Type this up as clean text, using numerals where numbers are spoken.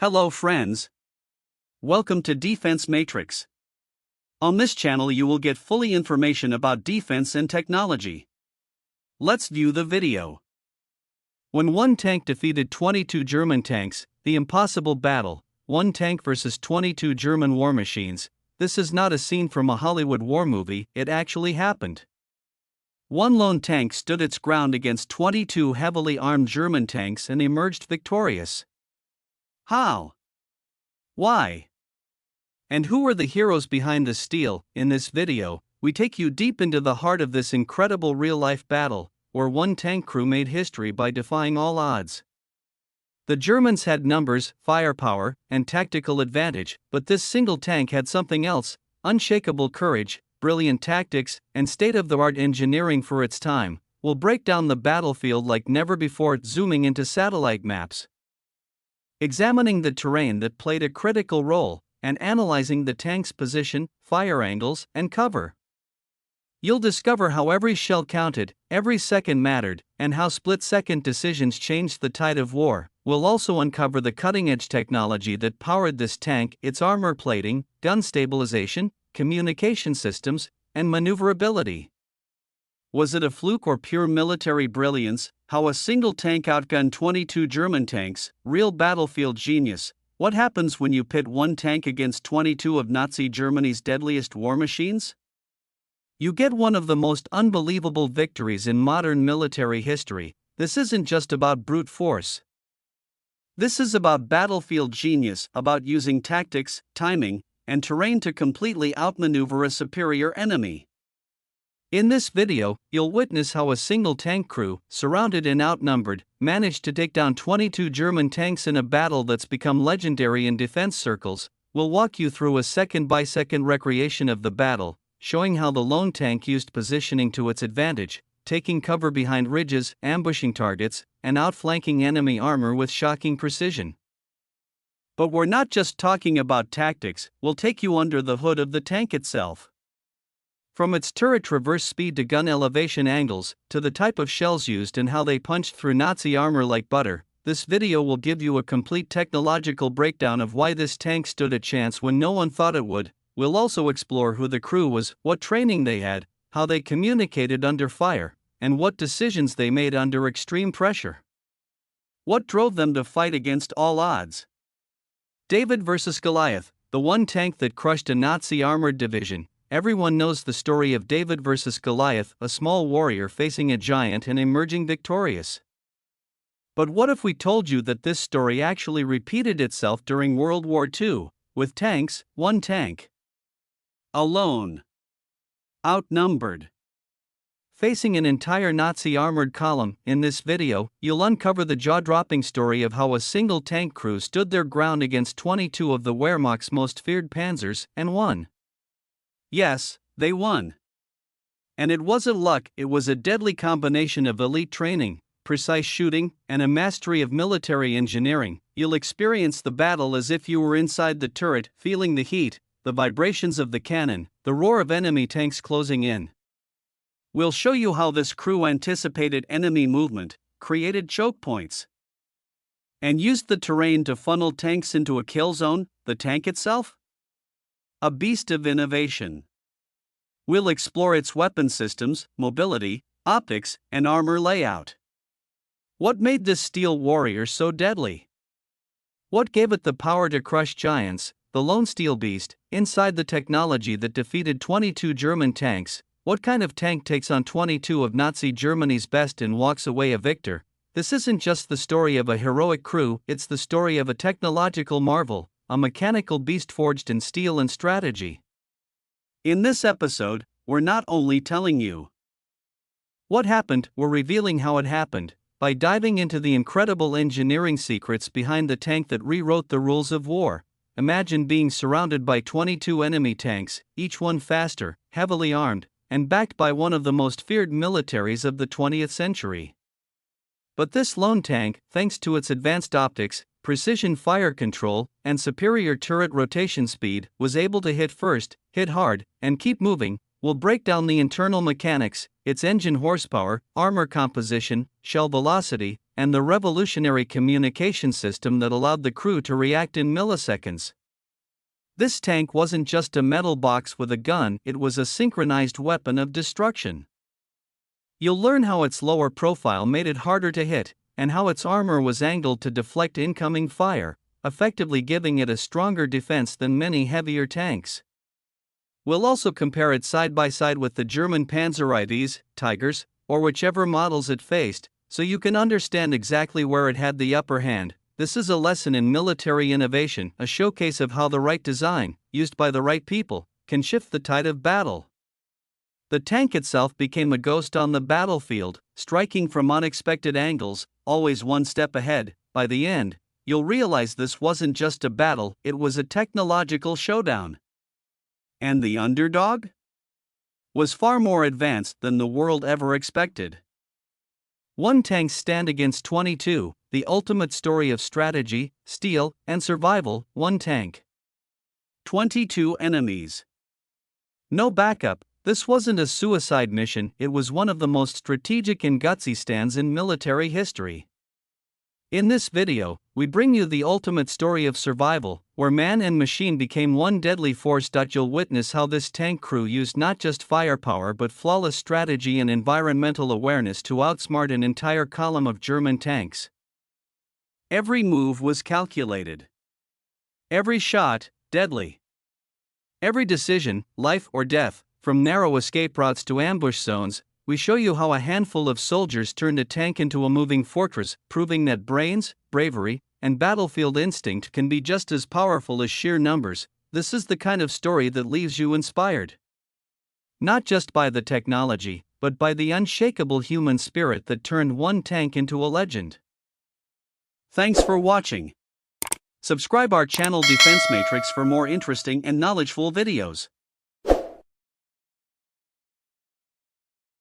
Hello friends. Welcome to Defense Matrix. On this channel you will get fully information about defense and technology. Let's view the video. When one tank defeated 22 German tanks, the impossible battle, one tank versus 22 German war machines, this is not a scene from a Hollywood war movie, it actually happened. One lone tank stood its ground against 22 heavily armed German tanks and emerged victorious. How? Why? And who are the heroes behind the steel? In this video, we take you deep into the heart of this incredible real-life battle, where one tank crew made history by defying all odds. The Germans had numbers, firepower, and tactical advantage, but this single tank had something else: unshakable courage, brilliant tactics, and state-of-the-art engineering for its time. We'll break down the battlefield like never before, zooming into satellite maps, examining the terrain that played a critical role, and analyzing the tank's position, fire angles, and cover. You'll discover how every shell counted, every second mattered, and how split-second decisions changed the tide of war. We'll also uncover the cutting-edge technology that powered this tank, its armor plating, gun stabilization, communication systems, and maneuverability. Was it a fluke or pure military brilliance? How a single tank outgunned 22 German tanks, real battlefield genius. What happens when you pit one tank against 22 of Nazi Germany's deadliest war machines? You get one of the most unbelievable victories in modern military history. This isn't just about brute force. This is about battlefield genius, about using tactics, timing, and terrain to completely outmaneuver a superior enemy. In this video, you'll witness how a single tank crew, surrounded and outnumbered, managed to take down 22 German tanks in a battle that's become legendary in defense circles. We'll walk you through a second-by-second recreation of the battle, showing how the lone tank used positioning to its advantage, taking cover behind ridges, ambushing targets, and outflanking enemy armor with shocking precision. But we're not just talking about tactics, we'll take you under the hood of the tank itself. From its turret traverse speed to gun elevation angles, to the type of shells used and how they punched through Nazi armor like butter, this video will give you a complete technological breakdown of why this tank stood a chance when no one thought it would. We'll also explore who the crew was, what training they had, how they communicated under fire, and what decisions they made under extreme pressure. What drove them to fight against all odds? David versus Goliath, the one tank that crushed a Nazi armored division. Everyone knows the story of David versus Goliath, a small warrior facing a giant and emerging victorious. But what if we told you that this story actually repeated itself during World War II, with tanks, one tank, alone, outnumbered, facing an entire Nazi armored column? In this video, you'll uncover the jaw-dropping story of how a single tank crew stood their ground against 22 of the Wehrmacht's most feared Panzers, and won. Yes, they won. And it wasn't luck, it was a deadly combination of elite training, precise shooting, and a mastery of military engineering. You'll experience the battle as if you were inside the turret, feeling the heat, the vibrations of the cannon, the roar of enemy tanks closing in. We'll show you how this crew anticipated enemy movement, created choke points, and used the terrain to funnel tanks into a kill zone. The tank itself? A beast of innovation. We'll explore its weapon systems, mobility, optics, and armor layout. What made this steel warrior so deadly? What gave it the power to crush giants? The lone steel beast, inside the technology that defeated 22 German tanks. What kind of tank takes on 22 of Nazi Germany's best and walks away a victor? This isn't just the story of a heroic crew, it's the story of a technological marvel, a mechanical beast forged in steel and strategy. In this episode, we're not only telling you what happened, we're revealing how it happened, by diving into the incredible engineering secrets behind the tank that rewrote the rules of war. Imagine being surrounded by 22 enemy tanks, each one faster, heavily armed, and backed by one of the most feared militaries of the 20th century. But this lone tank, thanks to its advanced optics, precision fire control, and superior turret rotation speed, was able to hit first, hit hard, and keep moving. We'll break down the internal mechanics, its engine horsepower, armor composition, shell velocity, and the revolutionary communication system that allowed the crew to react in milliseconds. This tank wasn't just a metal box with a gun, it was a synchronized weapon of destruction. You'll learn how its lower profile made it harder to hit, and how its armor was angled to deflect incoming fire, effectively giving it a stronger defense than many heavier tanks. We'll also compare it side by side with the German Panzer IDs, Tigers, or whichever models it faced, so you can understand exactly where it had the upper hand. This is a lesson in military innovation, a showcase of how the right design, used by the right people, can shift the tide of battle. The tank itself became a ghost on the battlefield, striking from unexpected angles, always one step ahead. By the end, you'll realize this wasn't just a battle, it was a technological showdown. And the underdog was far more advanced than the world ever expected. One tank stand against 22, the ultimate story of strategy, steel, and survival. One tank, 22 enemies. No backup. This wasn't a suicide mission, it was one of the most strategic and gutsy stands in military history. In this video, we bring you the ultimate story of survival, where man and machine became one deadly force. You'll witness how this tank crew used not just firepower but flawless strategy and environmental awareness to outsmart an entire column of German tanks. Every move was calculated. Every shot, deadly. Every decision, life or death. From narrow escape routes to ambush zones, we show you how a handful of soldiers turned a tank into a moving fortress, proving that brains, bravery, and battlefield instinct can be just as powerful as sheer numbers. This is the kind of story that leaves you inspired. Not just by the technology, but by the unshakable human spirit that turned one tank into a legend. Thanks for watching. Subscribe our channel Defense Matrix for more interesting and knowledgeful videos.